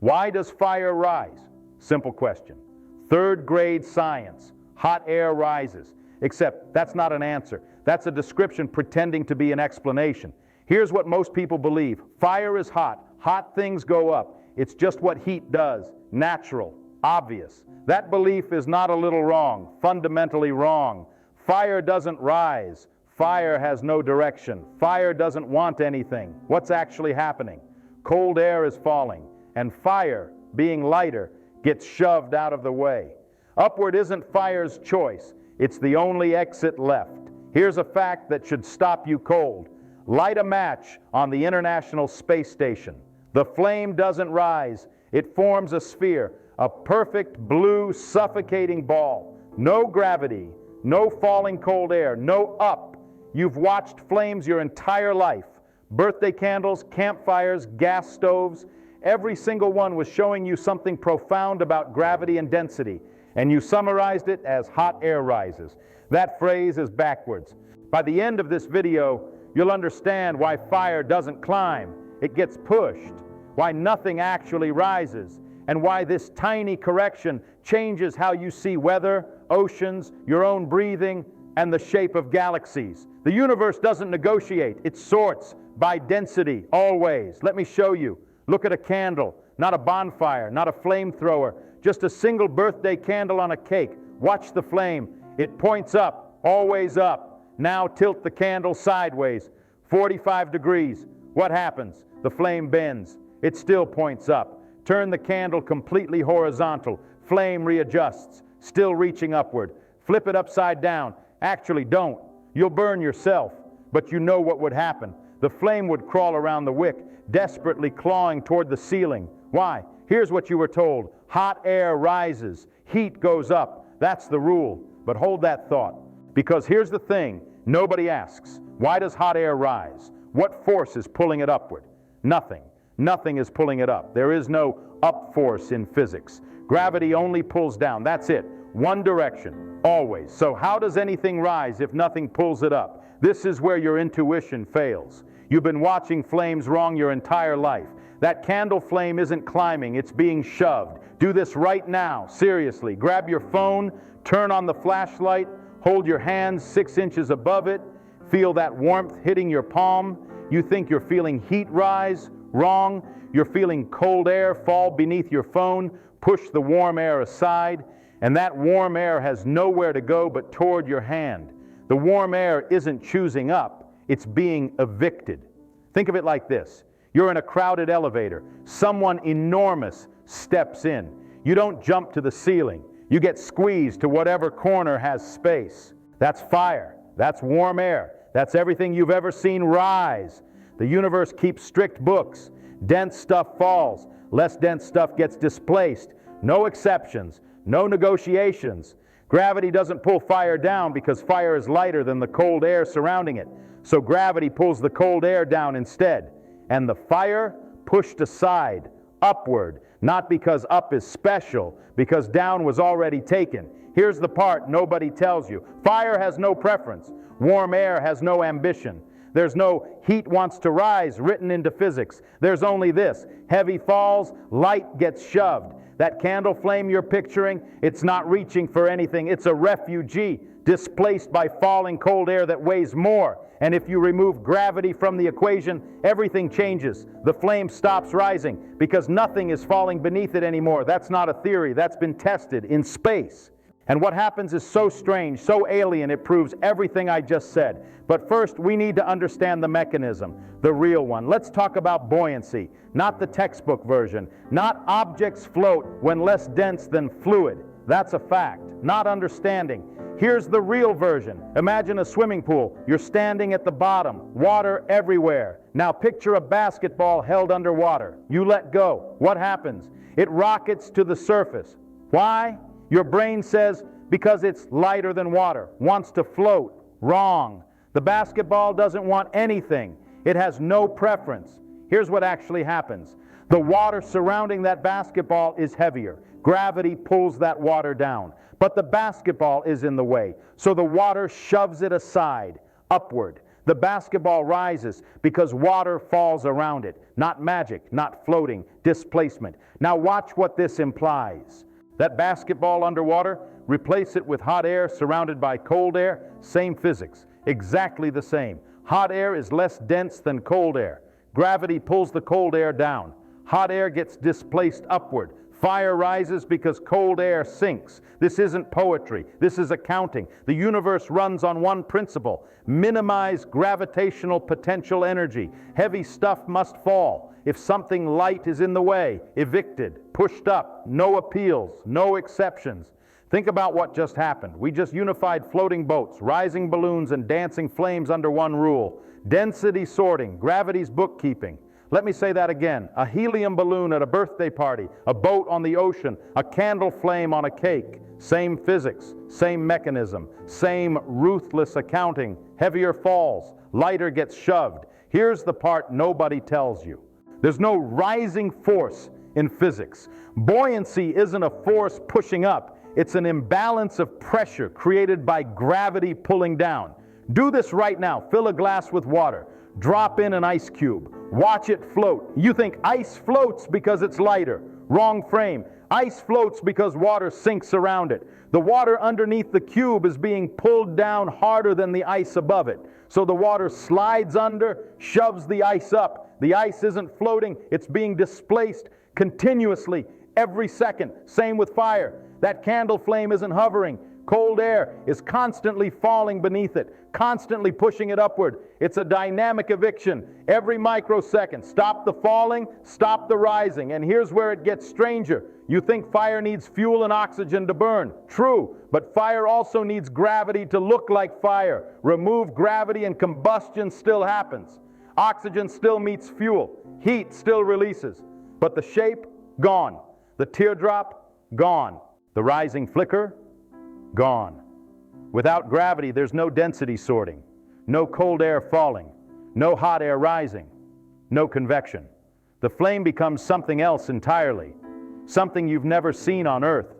Why does fire rise? Simple question. Third grade science. Hot air rises. Except that's not an answer. That's a description pretending to be an explanation. Here's what most people believe. Fire is hot. Hot things go up. It's just what heat does. Natural. Obvious. That belief is not a little wrong. Fundamentally wrong. Fire doesn't rise. Fire has no direction. Fire doesn't want anything. What's actually happening? Cold air is falling, and fire, being lighter, gets shoved out of the way. Upward isn't fire's choice. It's the only exit left. Here's a fact that should stop you cold. Light a match on the International Space Station. The flame doesn't rise. It forms a sphere, a perfect blue suffocating ball. No gravity, no falling cold air, no up. You've watched flames your entire life. Birthday candles, campfires, gas stoves. Every single one was showing you something profound about gravity and density, and you summarized it as hot air rises. That phrase is backwards. By the end of this video, you'll understand why fire doesn't climb. It gets pushed. Why nothing actually rises, and why this tiny correction changes how you see weather, oceans, your own breathing, and the shape of galaxies. The universe doesn't negotiate. It sorts by density, always. Let me show you. Look at a candle, not a bonfire, not a flamethrower, just a single birthday candle on a cake. Watch the flame. It points up, always up. Now tilt the candle sideways, 45 degrees. What happens? The flame bends. It still points up. Turn the candle completely horizontal. Flame readjusts, still reaching upward. Flip it upside down. Actually, don't. You'll burn yourself. But you know what would happen. The flame would crawl around the wick, desperately clawing toward the ceiling. Why? Here's what you were told. Hot air rises. Heat goes up. That's the rule. But hold that thought. Because here's the thing. Nobody asks. Why does hot air rise? What force is pulling it upward? Nothing. Nothing is pulling it up. There is no up force in physics. Gravity only pulls down. That's it. One direction. Always. So how does anything rise if nothing pulls it up? This is where your intuition fails. You've been watching flames wrong your entire life. That candle flame isn't climbing. It's being shoved. Do this right now. Seriously. Grab your phone. Turn on the flashlight. Hold your hands 6 inches above it. Feel that warmth hitting your palm. You think you're feeling heat rise. Wrong. You're feeling cold air fall beneath your phone. Push the warm air aside. And that warm air has nowhere to go but toward your hand. The warm air isn't choosing up. It's being evicted. Think of it like this. You're in a crowded elevator. Someone enormous steps in. You don't jump to the ceiling. You get squeezed to whatever corner has space. That's fire. That's warm air. That's everything you've ever seen rise. The universe keeps strict books. Dense stuff falls. Less dense stuff gets displaced. No exceptions. No negotiations. Gravity doesn't pull fire down because fire is lighter than the cold air surrounding it. So gravity pulls the cold air down instead. And the fire pushed aside, upward, not because up is special, because down was already taken. Here's the part nobody tells you. Fire has no preference. Warm air has no ambition. There's no heat wants to rise written into physics. There's only this. Heavy falls, light gets shoved. That candle flame you're picturing, it's not reaching for anything. It's a refugee displaced by falling cold air that weighs more. And if you remove gravity from the equation, everything changes. The flame stops rising because nothing is falling beneath it anymore. That's not a theory. That's been tested in space. And what happens is so strange, so alien, it proves everything I just said. But first, we need to understand the mechanism, the real one. Let's talk about buoyancy, not the textbook version. Not objects float when less dense than fluid. That's a fact, not understanding. Here's the real version. Imagine a swimming pool. You're standing at the bottom, water everywhere. Now picture a basketball held underwater. You let go. What happens? It rockets to the surface. Why? Your brain says, because it's lighter than water, wants to float. Wrong. The basketball doesn't want anything. It has no preference. Here's what actually happens. The water surrounding that basketball is heavier. Gravity pulls that water down. But the basketball is in the way, so the water shoves it aside, upward. The basketball rises because water falls around it. Not magic, not floating, displacement. Now watch what this implies. That basketball underwater, replace it with hot air surrounded by cold air, same physics, exactly the same. Hot air is less dense than cold air. Gravity pulls the cold air down. Hot air gets displaced upward. Fire rises because cold air sinks. This isn't poetry. This is accounting. The universe runs on one principle: minimize gravitational potential energy. Heavy stuff must fall. If something light is in the way, evicted, pushed up, no appeals, no exceptions. Think about what just happened. We just unified floating boats, rising balloons, and dancing flames under one rule. Density sorting, gravity's bookkeeping. Let me say that again. A helium balloon at a birthday party, a boat on the ocean, a candle flame on a cake. Same physics, same mechanism, same ruthless accounting. Heavier falls, lighter gets shoved. Here's the part nobody tells you. There's no rising force in physics. Buoyancy isn't a force pushing up. It's an imbalance of pressure created by gravity pulling down. Do this right now. Fill a glass with water. Drop in an ice cube. Watch it float. You think ice floats because it's lighter. Wrong frame. Ice floats because water sinks around it. The water underneath the cube is being pulled down harder than the ice above it. So the water slides under, shoves the ice up. The ice isn't floating. It's being displaced continuously every second. Same with fire. That candle flame isn't hovering. Cold air is constantly falling beneath it, constantly pushing it upward. It's a dynamic eviction every microsecond. Stop the falling, stop the rising. And here's where it gets stranger. You think fire needs fuel and oxygen to burn. True, but fire also needs gravity to look like fire. Remove gravity and combustion still happens. Oxygen still meets fuel. Heat still releases. But the shape, gone. The teardrop, gone. The rising flicker, gone. Without gravity, there's no density sorting, no cold air falling, no hot air rising, no convection. The flame becomes something else entirely, something you've never seen on Earth,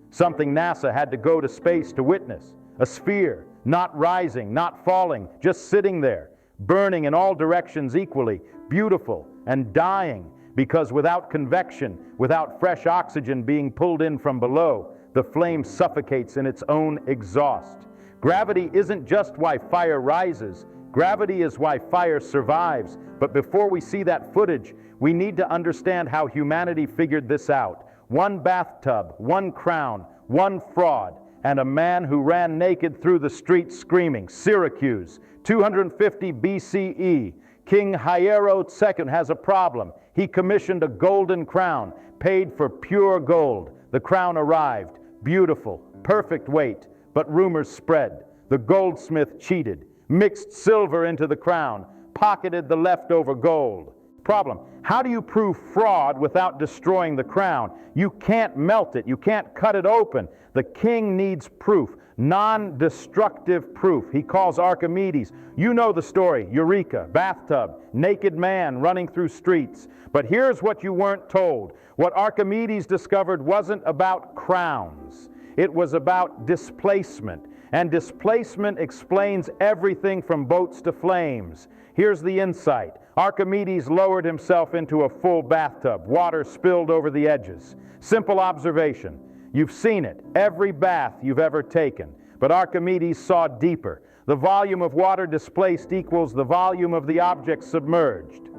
something NASA had to go to space to witness, a sphere, not rising, not falling, just sitting there, burning in all directions equally, beautiful and dying, because without convection, without fresh oxygen being pulled in from below, the flame suffocates in its own exhaust. Gravity isn't just why fire rises. Gravity is why fire survives. But before we see that footage, we need to understand how humanity figured this out. One bathtub, one crown, one fraud, and a man who ran naked through the streets screaming. Syracuse, 250 BCE. King Hiero II has a problem. He commissioned a golden crown, paid for pure gold. The crown arrived, beautiful, perfect weight, but rumors spread. The goldsmith cheated, mixed silver into the crown, pocketed the leftover gold. Problem: how do you prove fraud without destroying the crown? You can't melt it, you can't cut it open. The king needs proof, non-destructive proof. He calls Archimedes. You know the story: Eureka, bathtub, naked man running through streets. But here's what you weren't told. What Archimedes discovered wasn't about crowns. It was about displacement. And displacement explains everything from boats to flames. Here's the insight. Archimedes lowered himself into a full bathtub. Water spilled over the edges. Simple observation. You've seen it, every bath you've ever taken. But Archimedes saw deeper. The volume of water displaced equals the volume of the object submerged.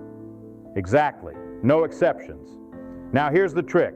Exactly. No exceptions. Now here's the trick.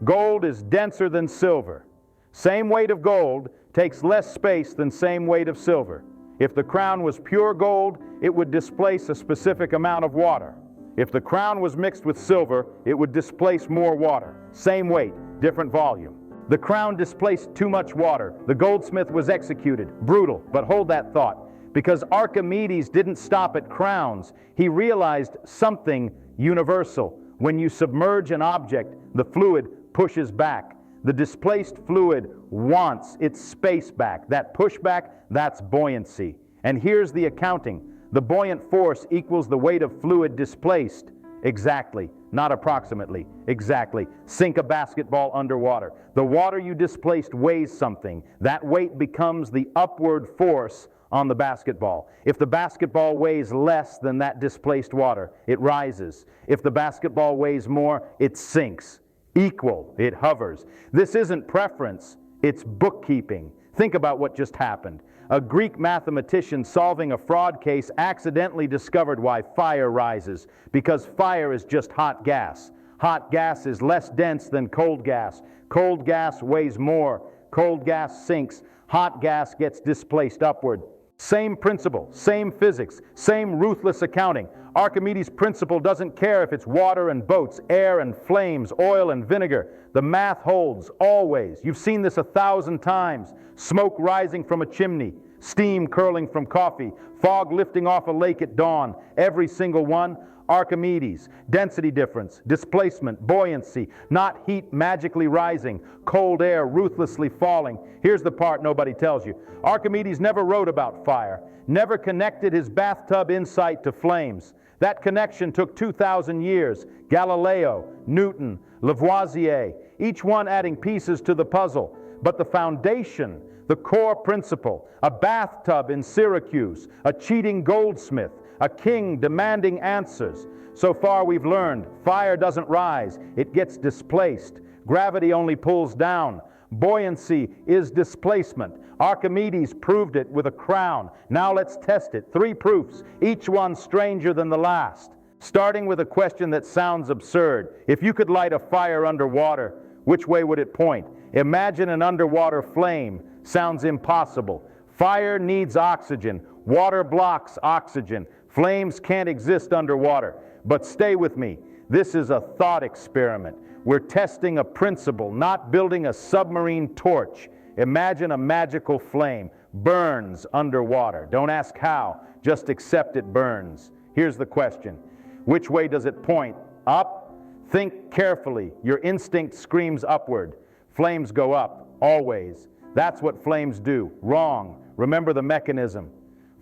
Gold is denser than silver. Same weight of gold takes less space than same weight of silver. If the crown was pure gold, it would displace a specific amount of water. If the crown was mixed with silver, it would displace more water. Same weight, different volume. The crown displaced too much water. The goldsmith was executed. Brutal, but hold that thought. Because Archimedes didn't stop at crowns. He realized something universal. When you submerge an object, the fluid pushes back. The displaced fluid wants its space back. That pushback, that's buoyancy. And here's the accounting. The buoyant force equals the weight of fluid displaced. Exactly, not approximately, exactly. Sink a basketball underwater. The water you displaced weighs something. That weight becomes the upward force on the basketball. If the basketball weighs less than that displaced water, it rises. If the basketball weighs more, it sinks. Equal, it hovers. This isn't preference, it's bookkeeping. Think about what just happened. A Greek mathematician solving a fraud case accidentally discovered why fire rises, because fire is just hot gas. Hot gas is less dense than cold gas. Cold gas weighs more. Cold gas sinks. Hot gas gets displaced upward. Same principle, same physics, same ruthless accounting. Archimedes' principle doesn't care if it's water and boats, air and flames, oil and vinegar. The math holds, always. You've seen this 1,000 times. Smoke rising from a chimney, steam curling from coffee, fog lifting off a lake at dawn. Every single one, Archimedes. Density difference, displacement, buoyancy, not heat magically rising, cold air ruthlessly falling. Here's the part nobody tells you. Archimedes never wrote about fire, never connected his bathtub insight to flames. That connection took 2,000 years. Galileo, Newton, Lavoisier, each one adding pieces to the puzzle. But the foundation, the core principle, a bathtub in Syracuse, a cheating goldsmith, a king demanding answers. So far we've learned fire doesn't rise, it gets displaced. Gravity only pulls down. Buoyancy is displacement. Archimedes proved it with a crown. Now let's test it. 3 proofs, each one stranger than the last. Starting with a question that sounds absurd. If you could light a fire underwater, which way would it point? Imagine an underwater flame. Sounds impossible. Fire needs oxygen. Water blocks oxygen. Flames can't exist underwater. But stay with me. This is a thought experiment. We're testing a principle, not building a submarine torch. Imagine a magical flame. Burns underwater. Don't ask how. Just accept it burns. Here's the question. Which way does it point? Up? Think carefully. Your instinct screams upward. Flames go up, always. That's what flames do. Wrong. Remember the mechanism.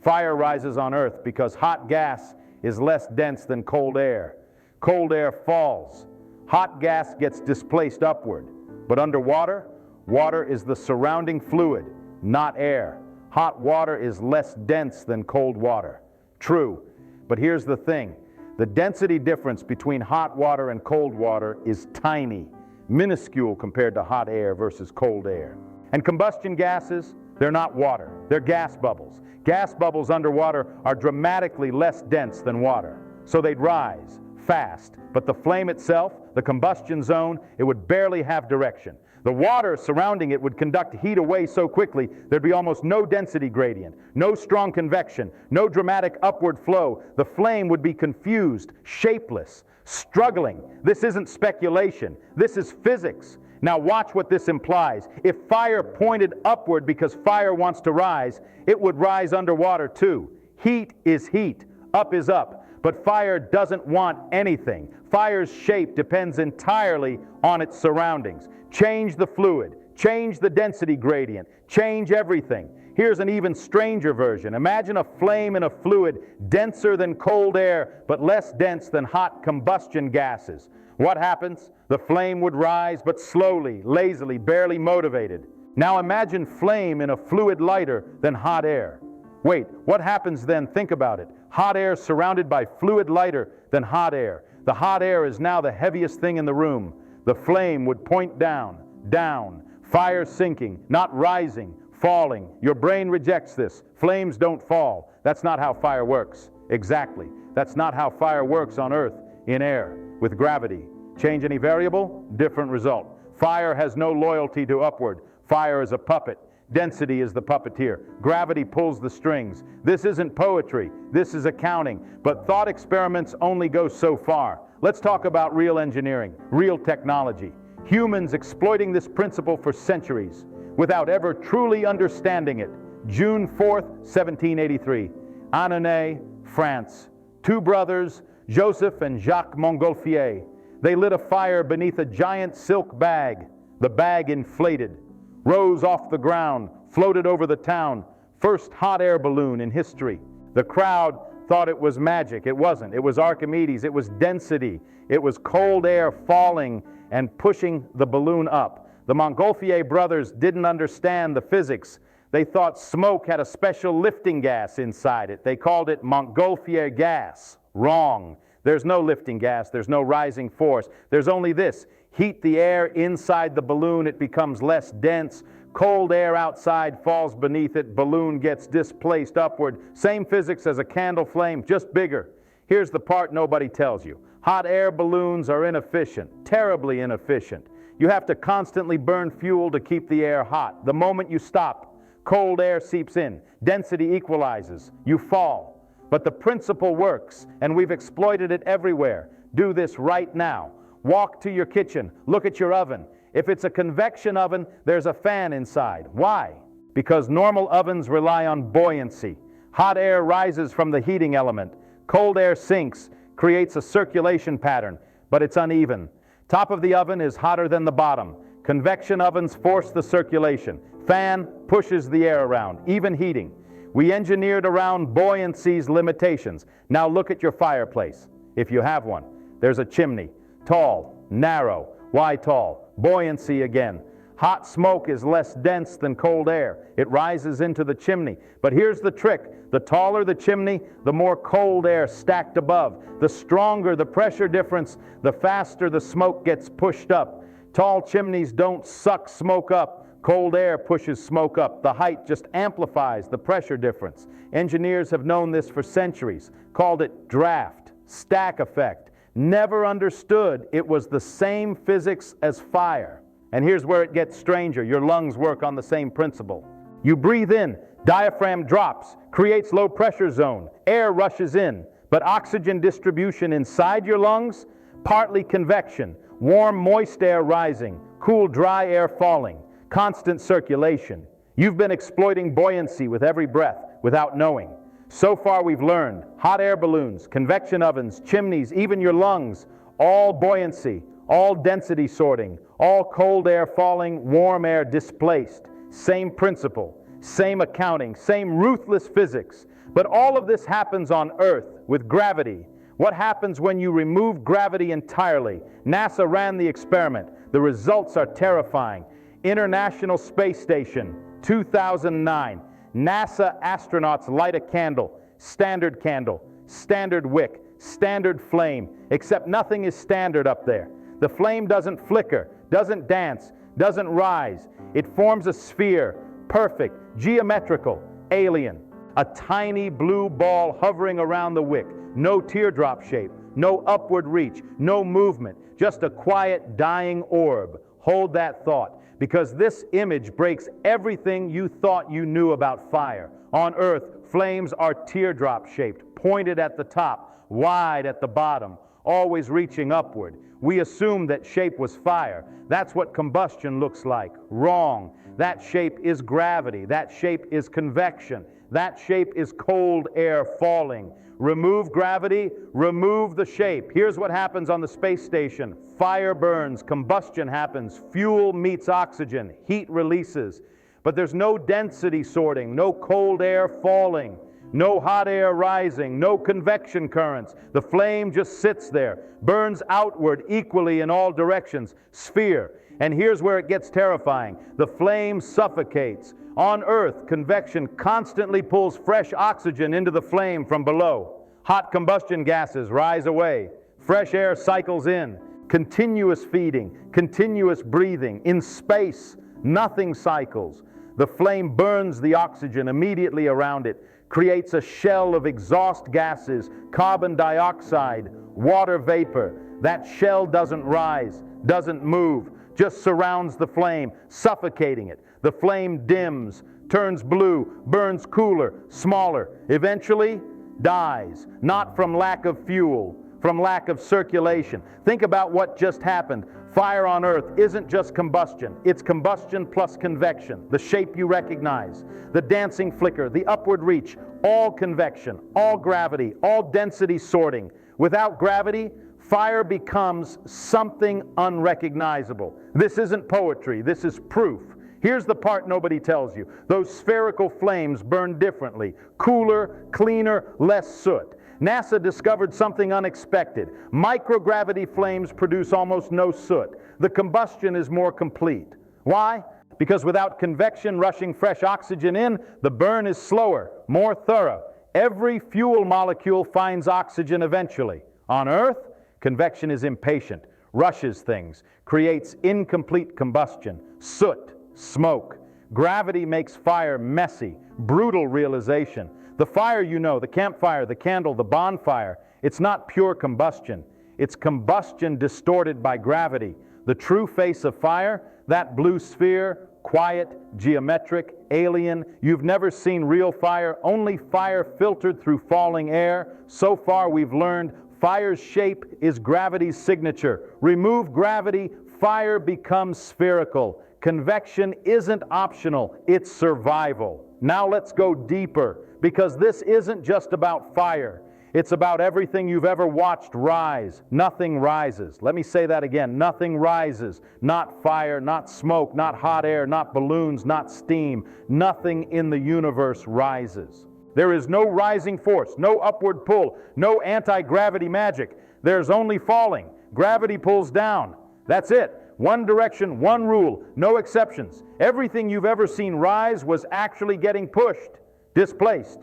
Fire rises on Earth because hot gas is less dense than cold air. Cold air falls. Hot gas gets displaced upward. But underwater, water is the surrounding fluid, not air. Hot water is less dense than cold water. True. But here's the thing. The density difference between hot water and cold water is tiny, minuscule compared to hot air versus cold air. And combustion gases, they're not water. They're gas bubbles. Gas bubbles underwater are dramatically less dense than water. So they'd rise fast. But the flame itself, the combustion zone, it would barely have direction. The water surrounding it would conduct heat away so quickly there'd be almost no density gradient, no strong convection, no dramatic upward flow. The flame would be confused, shapeless, struggling. This isn't speculation. This is physics. Now watch what this implies. If fire pointed upward because fire wants to rise, it would rise underwater too. Heat is heat. Up is up. But fire doesn't want anything. Fire's shape depends entirely on its surroundings. Change the fluid, change the density gradient, change everything. Here's an even stranger version. Imagine a flame in a fluid denser than cold air, but less dense than hot combustion gases. What happens? The flame would rise, but slowly, lazily, barely motivated. Now imagine flame in a fluid lighter than hot air. Wait, what happens then? Think about it. Hot air surrounded by fluid lighter than hot air. The hot air is now the heaviest thing in the room. The flame would point down, down. Fire sinking, not rising, falling. Your brain rejects this. Flames don't fall. That's not how fire works. Exactly. That's not how fire works on Earth, in air, with gravity. Change any variable, different result. Fire has no loyalty to upward. Fire is a puppet. Density is the puppeteer. Gravity pulls the strings. This isn't poetry. This is accounting. But thought experiments only go so far. Let's talk about real engineering, real technology. Humans exploiting this principle for centuries without ever truly understanding it. June 4th, 1783. Annonay, France. 2 brothers, Joseph and Jacques Montgolfier. They lit a fire beneath a giant silk bag. The bag inflated, rose off the ground, floated over the town. First hot air balloon in history. The crowd thought it was magic. It wasn't. It was Archimedes. It was density. It was cold air falling and pushing the balloon up. The Montgolfier brothers didn't understand the physics. They thought smoke had a special lifting gas inside it. They called it Montgolfier gas. Wrong. There's no lifting gas. There's no rising force. There's only this. Heat the air inside the balloon, it becomes less dense. Cold air outside falls beneath it. Balloon gets displaced upward. Same physics as a candle flame, just bigger. Here's the part nobody tells you. Hot air balloons are inefficient, terribly inefficient. You have to constantly burn fuel to keep the air hot. The moment you stop, cold air seeps in, density equalizes, you fall. But the principle works, and we've exploited it everywhere. Do this right now. Walk to your kitchen, look at your oven. If it's a convection oven, there's a fan inside. Why? Because normal ovens rely on buoyancy. Hot air rises from the heating element. Cold air sinks, creates a circulation pattern, but it's uneven. Top of the oven is hotter than the bottom. Convection ovens force the circulation. Fan pushes the air around, even heating. We engineered around buoyancy's limitations. Now look at your fireplace, if you have one. There's a chimney, tall, narrow. Why tall? Buoyancy again. Hot smoke is less dense than cold air. It rises into the chimney. But here's the trick. The taller the chimney, the more cold air stacked above. The stronger the pressure difference, the faster the smoke gets pushed up. Tall chimneys don't suck smoke up. Cold air pushes smoke up. The height just amplifies the pressure difference. Engineers have known this for centuries, called it draft, stack effect. Never understood it was the same physics as fire. And here's where it gets stranger. Your lungs work on the same principle. You breathe in, diaphragm drops, creates low pressure zone, air rushes in, but oxygen distribution inside your lungs, partly convection, warm moist air rising, cool dry air falling, constant circulation. You've been exploiting buoyancy with every breath without knowing. So far we've learned hot air balloons, convection ovens, chimneys, even your lungs, all buoyancy, all density sorting, all cold air falling, warm air displaced. Same principle, same accounting, same ruthless physics. But all of this happens on Earth with gravity. What happens when you remove gravity entirely? NASA ran the experiment. The results are terrifying. International Space Station, 2009. NASA astronauts light a candle, standard wick, standard flame, except nothing is standard up there. The flame doesn't flicker, doesn't dance, doesn't rise. It forms a sphere, perfect, geometrical, alien. A tiny blue ball hovering around the wick, no teardrop shape, no upward reach, no movement, just a quiet dying orb. Hold that thought, because this image breaks everything you thought you knew about fire. On Earth, flames are teardrop shaped, pointed at the top, wide at the bottom, always reaching upward. We assumed that shape was fire. That's what combustion looks like. Wrong. That shape is gravity. That shape is convection. That shape is cold air falling. Remove gravity, remove the shape. Here's what happens on the space station. Fire burns, combustion happens, fuel meets oxygen, heat releases. But there's no density sorting, no cold air falling, no hot air rising, no convection currents. The flame just sits there, burns outward equally in all directions, sphere. And here's where it gets terrifying. The flame suffocates. On Earth, convection constantly pulls fresh oxygen into the flame from below. Hot combustion gases rise away. Fresh air cycles in. Continuous feeding, continuous breathing. In space, nothing cycles. The flame burns the oxygen immediately around it, creates a shell of exhaust gases, carbon dioxide, water vapor. That shell doesn't rise, doesn't move, just surrounds the flame, suffocating it. The flame dims, turns blue, burns cooler, smaller, eventually dies, not from lack of fuel, from lack of circulation. Think about what just happened. Fire on Earth isn't just combustion. It's combustion plus convection, the shape you recognize, the dancing flicker, the upward reach, all convection, all gravity, all density sorting. Without gravity, fire becomes something unrecognizable. This isn't poetry, this is proof. Here's the part nobody tells you. Those spherical flames burn differently. Cooler, cleaner, less soot. NASA discovered something unexpected. Microgravity flames produce almost no soot. The combustion is more complete. Why? Because without convection rushing fresh oxygen in, the burn is slower, more thorough. Every fuel molecule finds oxygen eventually. On Earth, convection is impatient, rushes things, creates incomplete combustion, soot, smoke. Gravity makes fire messy, brutal realization. The fire you know, the campfire, the candle, the bonfire, it's not pure combustion. It's combustion distorted by gravity. The true face of fire, that blue sphere, quiet, geometric, alien. You've never seen real fire, only fire filtered through falling air. So far we've learned fire's shape is gravity's signature. Remove gravity, fire becomes spherical. Convection isn't optional, it's survival. Now let's go deeper, because this isn't just about fire. It's about everything you've ever watched rise. Nothing rises. Let me say that again. Nothing rises. Not fire, not smoke, not hot air, not balloons, not steam. Nothing in the universe rises. There is no rising force, no upward pull, no anti-gravity magic. There's only falling. Gravity pulls down. That's it. One direction, one rule, no exceptions. Everything you've ever seen rise was actually getting pushed, displaced,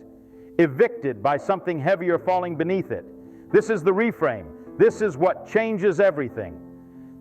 evicted by something heavier falling beneath it. This is the reframe. This is what changes everything.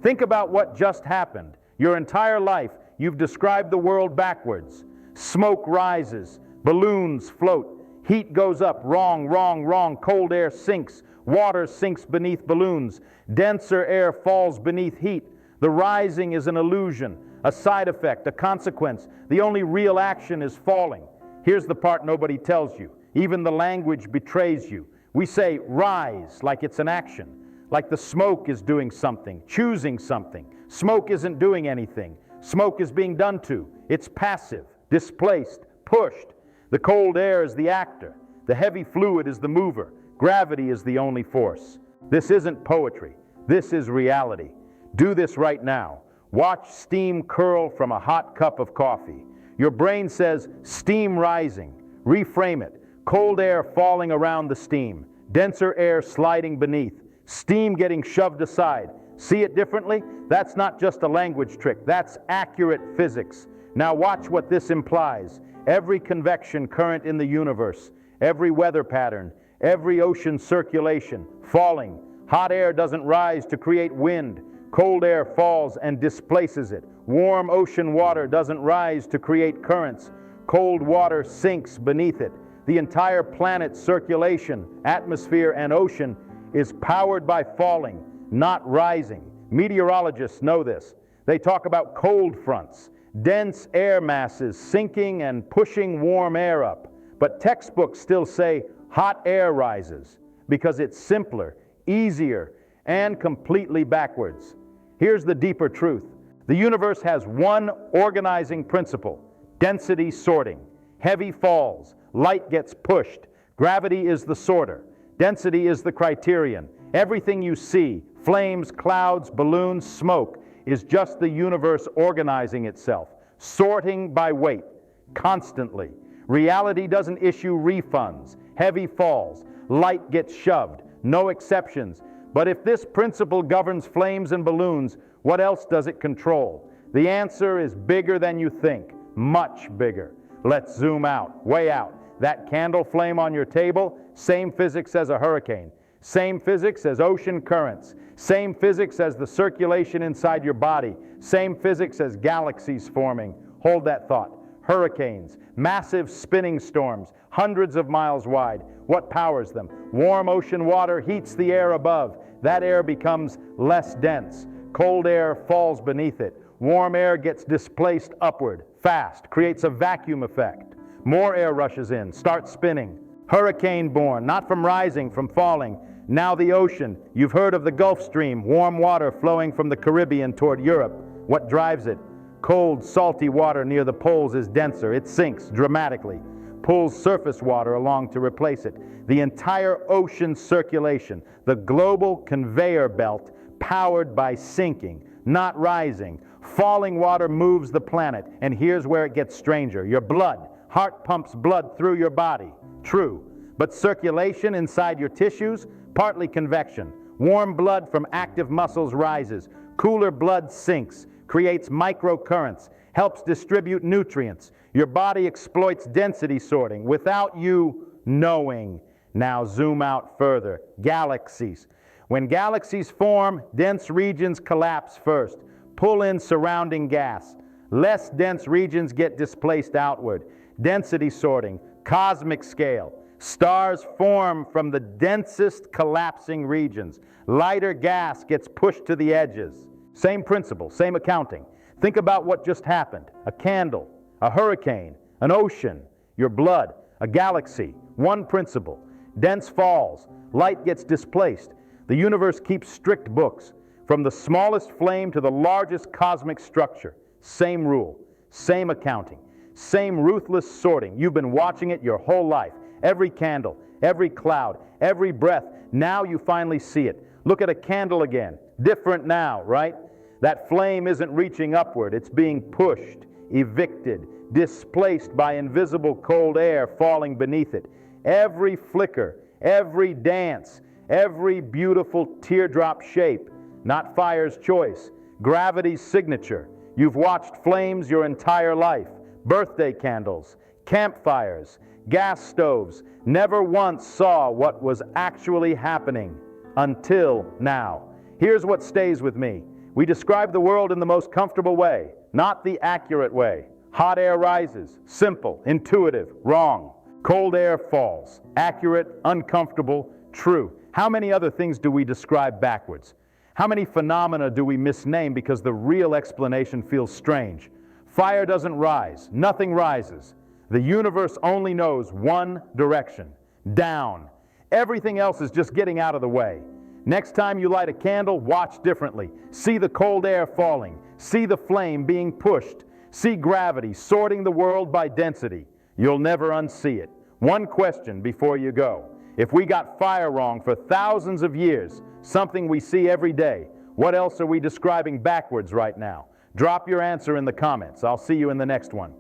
Think about what just happened. Your entire life, you've described the world backwards. Smoke rises, balloons float, heat goes up, wrong, wrong, wrong, cold air sinks, water sinks beneath balloons, denser air falls beneath heat. The rising is an illusion, a side effect, a consequence. The only real action is falling. Here's the part nobody tells you. Even the language betrays you. We say rise like it's an action, like the smoke is doing something, choosing something. Smoke isn't doing anything. Smoke is being done to. It's passive, displaced, pushed. The cold air is the actor. The heavy fluid is the mover. Gravity is the only force. This isn't poetry. This is reality. Do this right now. Watch steam curl from a hot cup of coffee. Your brain says steam rising. Reframe it. Cold air falling around the steam, denser air sliding beneath, steam getting shoved aside. See it differently? That's not just a language trick, that's accurate physics. Now watch what this implies. Every convection current in the universe, every weather pattern, every ocean circulation, falling. Hot air doesn't rise to create wind. Cold air falls and displaces it. Warm ocean water doesn't rise to create currents. Cold water sinks beneath it. The entire planet's circulation, atmosphere, and ocean is powered by falling, not rising. Meteorologists know this. They talk about cold fronts, dense air masses sinking and pushing warm air up. But textbooks still say hot air rises because it's simpler, easier, and completely backwards. Here's the deeper truth. The universe has one organizing principle: density sorting. Heavy falls. Light gets pushed. Gravity is the sorter. Density is the criterion. Everything you see, flames, clouds, balloons, smoke, is just the universe organizing itself, sorting by weight, constantly. Reality doesn't issue refunds. Heavy falls. Light gets shoved. No exceptions. But if this principle governs flames and balloons, what else does it control? The answer is bigger than you think, much bigger. Let's zoom out, way out. That candle flame on your table, same physics as a hurricane, same physics as ocean currents, same physics as the circulation inside your body, same physics as galaxies forming. Hold that thought. Hurricanes, massive spinning storms, hundreds of miles wide. What powers them? Warm ocean water heats the air above. That air becomes less dense. Cold air falls beneath it. Warm air gets displaced upward, fast, creates a vacuum effect. More air rushes in, starts spinning. Hurricane born, not from rising, from falling. Now the ocean. You've heard of the Gulf Stream, warm water flowing from the Caribbean toward Europe. What drives it? Cold, salty water near the poles is denser. It sinks dramatically, pulls surface water along to replace it. The entire ocean circulation, the global conveyor belt, powered by sinking, not rising. Falling water moves the planet, and here's where it gets stranger. Your blood. Heart pumps blood through your body. True. But circulation inside your tissues, partly convection. Warm blood from active muscles rises. Cooler blood sinks, creates microcurrents. helps distribute nutrients. Your body exploits density sorting without you knowing. Now zoom out further. Galaxies. When galaxies form, dense regions collapse first. Pull in surrounding gas. Less dense regions get displaced outward. Density sorting, cosmic scale. Stars form from the densest collapsing regions. Lighter gas gets pushed to the edges. Same principle, same accounting. Think about what just happened. A candle, a hurricane, an ocean, your blood, a galaxy. One principle. Dense falls, light gets displaced. The universe keeps strict books. From the smallest flame to the largest cosmic structure. Same rule, same accounting, same ruthless sorting. You've been watching it your whole life. Every candle, every cloud, every breath. Now you finally see it. Look at a candle again. Different now, right? That flame isn't reaching upward. It's being pushed, evicted, displaced by invisible cold air falling beneath it. Every flicker, every dance, every beautiful teardrop shape, not fire's choice, gravity's signature. You've watched flames your entire life. Birthday candles, campfires, gas stoves. Never once saw what was actually happening until now. Here's what stays with me. We describe the world in the most comfortable way, not the accurate way. Hot air rises, simple, intuitive, wrong. Cold air falls, accurate, uncomfortable, true. How many other things do we describe backwards? How many phenomena do we misname because the real explanation feels strange? Fire doesn't rise, nothing rises. The universe only knows one direction, down. Everything else is just getting out of the way. Next time you light a candle, watch differently. See the cold air falling. See the flame being pushed. See gravity sorting the world by density. You'll never unsee it. One question before you go. If we got fire wrong for thousands of years, something we see every day, what else are we describing backwards right now? Drop your answer in the comments. I'll see you in the next one.